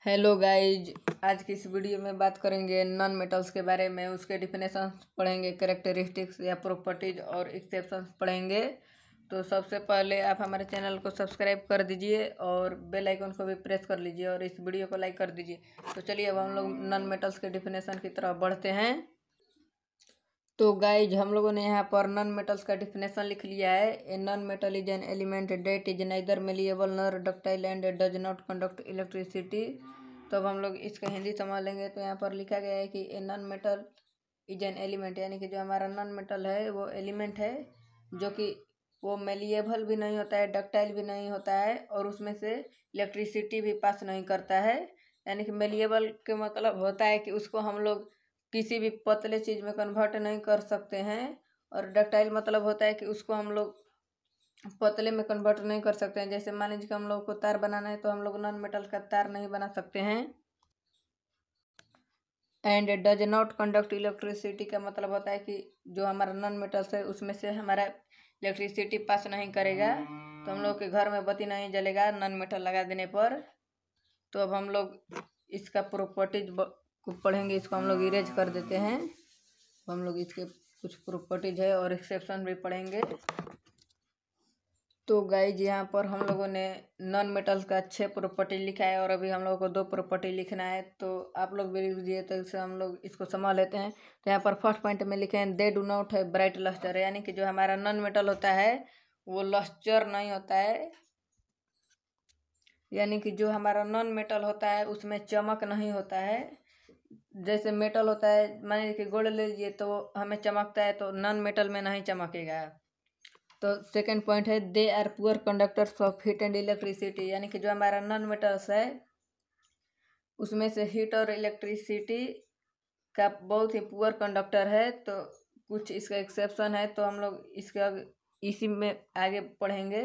Hello guys. आज की इस वीडियो में बात करेंगे नॉन मेटल्स के बारे में। उसके डिफिनेशन पढ़ेंगे, कैरेक्टरिस्टिक्स या प्रॉपर्टीज और एक्सेप्शंस पढ़ेंगे। तो सबसे पहले आप हमारे चैनल को सब्सक्राइब कर दीजिए और बेल आइकन को भी प्रेस कर लीजिए और इस वीडियो को लाइक कर दीजिए। तो चलिए अब हम लोग नॉन मेटल्स के डिफिनेशन की तरफ बढ़ते हैं। तो गाइज हम लोगों ने यहाँ पर नॉन मेटल्स का डिफिनेशन लिख लिया है। A non metal is an element that is neither malleable nor ductile and does not conduct electricity. तो अब हम लोग इसका हिंदी समझ लेंगे। तो यहाँ पर लिखा गया है कि ए non metal is an element, यानी कि जो हमारा नॉन मेटल है वो एलिमेंट है जो कि वो मेलिएबल भी नहीं होता है, डक्टाइल भी नहीं होता है और उसमें से इलेक्ट्रिसिटी भी पास नहीं करता है। यानी कि मेलिएबल के मतलब होता है कि उसको हम लोग किसी भी पतले चीज़ में कन्वर्ट नहीं कर सकते हैं, और डक्टाइल मतलब होता है कि उसको हम लोग पतले में कन्वर्ट नहीं कर सकते हैं। जैसे मान लीजिए कि हम लोग को तार बनाना है तो हम लोग नॉन मेटल का तार नहीं बना सकते हैं। And does not conduct electricity का मतलब होता है कि जो हमारा नॉन मेटल्स है उसमें से हमारा इलेक्ट्रिसिटी पास नहीं करेगा, तो हम लोग के घर में बत्ती नहीं जलेगा नॉन मेटल लगा देने पर। तो अब हम लोग इसका प्रॉपर्टीज को पढ़ेंगे। इसको हम लोग इरेज कर देते हैं। हम लोग इसके कुछ प्रॉपर्टीज है और एक्सेप्शन भी पढ़ेंगे। तो गाइज यहाँ पर हम लोगों ने नॉन मेटल्स का 6 प्रॉपर्टी लिखा है और अभी हम लोगों को 2 प्रॉपर्टी लिखना है। तो आप लोग भी लिख दीजिए, तो इससे हम लोग इसको समझ लेते हैं। तो यहाँ पर फर्स्ट पॉइंट में लिखे हैं दे डू नॉट है ब्राइट लस्टर, यानी कि जो हमारा नॉन मेटल होता है वो लस्टर नहीं होता है। यानी कि जो हमारा नॉन मेटल होता है उसमें चमक नहीं होता है। जैसे मेटल होता है, मान लीजिए कि गोल्ड ले लीजिए तो हमें चमकता है, तो नॉन मेटल में नहीं चमकेगा। तो सेकंड पॉइंट है they are poor conductors of heat and electricity, यानी कि जो हमारा नॉन मेटल्स है उसमें से हीट और इलेक्ट्रिसिटी का बहुत ही पुअर कंडक्टर है। तो कुछ इसका एक्सेप्शन है, तो हम लोग इसका इसी में आगे पढ़ेंगे।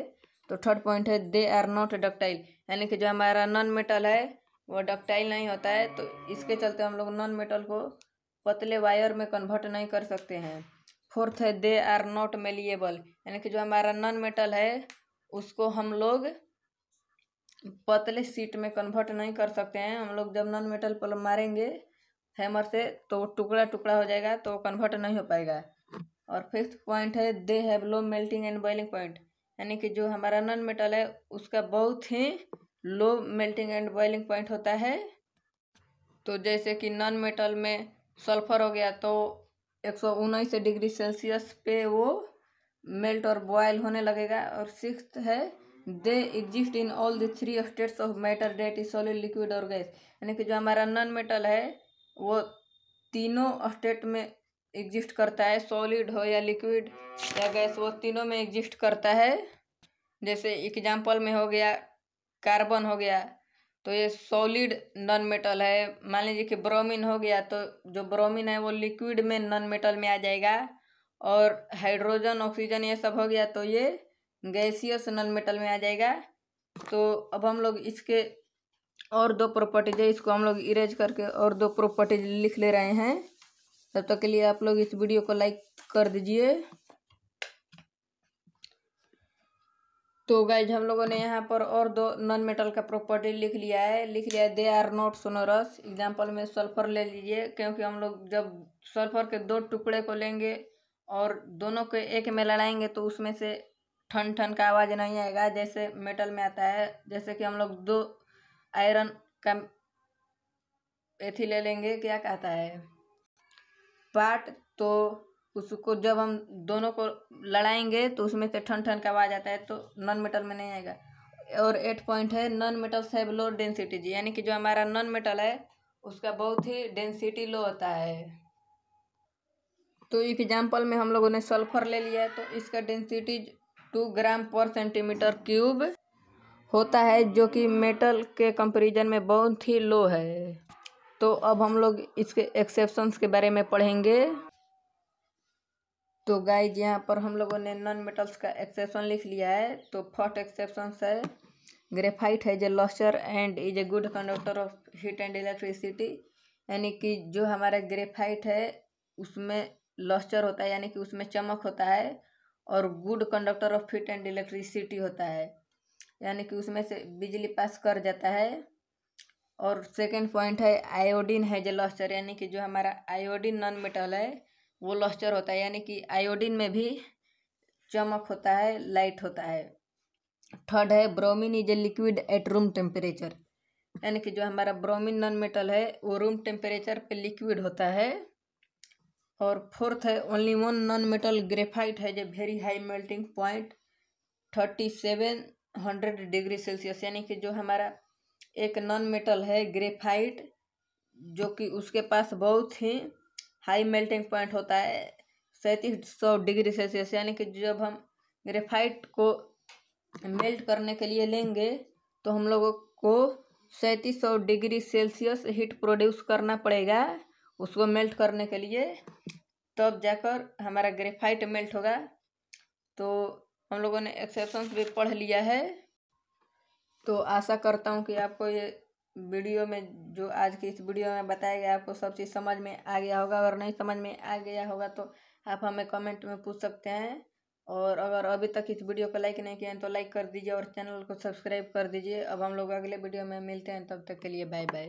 तो थर्ड पॉइंट है दे आर नॉट डक्टाइल, यानी कि जो हमारा नॉन मेटल है वो डक्टाइल नहीं होता है। तो इसके चलते हम लोग नॉन मेटल को पतले वायर में कन्वर्ट नहीं कर सकते हैं। फोर्थ है दे आर नॉट मेलिएबल, यानी कि जो हमारा नॉन मेटल है उसको हम लोग पतले शीट में कन्वर्ट नहीं कर सकते हैं। हम लोग जब नॉन मेटल पर मारेंगे हैमर से तो वो टुकड़ा टुकड़ा हो जाएगा, तो कन्वर्ट नहीं हो पाएगा। और फिफ्थ पॉइंट है they have low melting and boiling point, यानी कि जो हमारा नॉन मेटल है उसका बहुत ही low melting and boiling point होता है। तो जैसे कि नॉन मेटल में सल्फर हो गया तो 119 डिग्री सेल्सियस पे वो मेल्ट और बॉयल होने लगेगा। और सिक्स्थ है they exist in all the 3 states of matter that is solid liquid और गैस, यानी कि जो हमारा नॉन मेटल है वो तीनों स्टेट में एग्जिस्ट करता है, सॉलिड हो या लिक्विड या गैस, वो तीनों में एग्जिस्ट करता है। जैसे एग्जाम्पल में हो गया कार्बन हो गया, तो ये सॉलिड नॉन मेटल है। मान लीजिए कि ब्रोमीन हो गया, तो जो ब्रोमीन है वो लिक्विड में नॉन मेटल में आ जाएगा। और हाइड्रोजन ऑक्सीजन ये सब हो गया तो ये गैसियस नॉन मेटल में आ जाएगा। तो अब हम लोग इसके और 2 प्रॉपर्टीज है, इसको हम लोग इरेज करके और 2 प्रॉपर्टीज लिख ले रहे हैं। तब तक के लिए आप लोग इस वीडियो को लाइक कर दीजिए। तो गाइज हम लोगों ने यहाँ पर और 2 नॉन मेटल का प्रॉपर्टी लिख लिया है they are not sonorous. Example में सल्फर ले लीजिए, क्योंकि हम लोग जब सल्फर के 2 टुकड़े को लेंगे और दोनों को एक में लड़ाएंगे तो उसमें से ठन ठन का आवाज़ नहीं आएगा जैसे मेटल में आता है। जैसे कि हम लोग 2 आयरन का एथी ले लेंगे, क्या कहता है, पार्ट, तो उसको जब हम दोनों को लड़ाएंगे तो उसमें से ठन ठन का आवाज आता है, तो नॉन मेटल में नहीं आएगा। और 8 पॉइंट है non metals have low density जी, यानी कि जो हमारा नॉन मेटल है उसका बहुत ही डेंसिटी लो होता है। तो एग्जाम्पल में हम लोगों ने सल्फर ले लिया है, तो इसका डेंसिटी 2 ग्राम पर सेंटीमीटर क्यूब होता है, जो कि मेटल के कंपैरिजन में बहुत ही लो है। तो अब हम लोग इसके एक्सेप्शंस के बारे में पढ़ेंगे। तो गाइज यहाँ पर हम लोगों ने नॉन मेटल्स का एक्सेप्शन लिख लिया है। तो फर्स्ट एक्सेप्शन है ग्रेफाइट है जो lustre and is a good conductor of heat and electricity, यानी कि जो हमारा ग्रेफाइट है उसमें लस्टर होता है, यानी कि उसमें चमक होता है, और good conductor of heat and electricity होता है, यानी कि उसमें से बिजली पास कर जाता है। और सेकंड पॉइंट है आयोडीन है जो लस्टर, यानी कि जो हमारा आयोडीन नॉन मेटल है वो लस्टर होता है, यानी कि आयोडीन में भी चमक होता है, लाइट होता है। थर्ड है bromine is a liquid at room temperature, यानी कि जो हमारा ब्रोमीन नॉन मेटल है वो रूम टेम्परेचर पे लिक्विड होता है। और फोर्थ है only one non metal graphite है जो very high melting point 3700 degree Celsius, यानी कि जो हमारा एक नॉन मेटल है ग्रेफाइट जो कि उसके पास बहुत ही हाई मेल्टिंग पॉइंट होता है 3700 डिग्री सेल्सियस, यानी कि जब हम ग्रेफाइट को मेल्ट करने के लिए लेंगे तो हम लोगों को 3700 डिग्री सेल्सियस हीट प्रोड्यूस करना पड़ेगा उसको मेल्ट करने के लिए, तब जाकर हमारा ग्रेफाइट मेल्ट होगा। तो हम लोगों ने एक्सेप्शंस भी पढ़ लिया है। तो आशा करता हूँ कि आपको ये वीडियो में जो आज की इस वीडियो में बताया गया आपको सब चीज़ समझ में आ गया होगा। अगर नहीं समझ में आ गया होगा तो आप हमें कमेंट में पूछ सकते हैं। और अगर अभी तक इस वीडियो को लाइक नहीं किया है तो लाइक कर दीजिए और चैनल को सब्सक्राइब कर दीजिए। अब हम लोग अगले वीडियो में मिलते हैं, तब तक के लिए बाय बाय।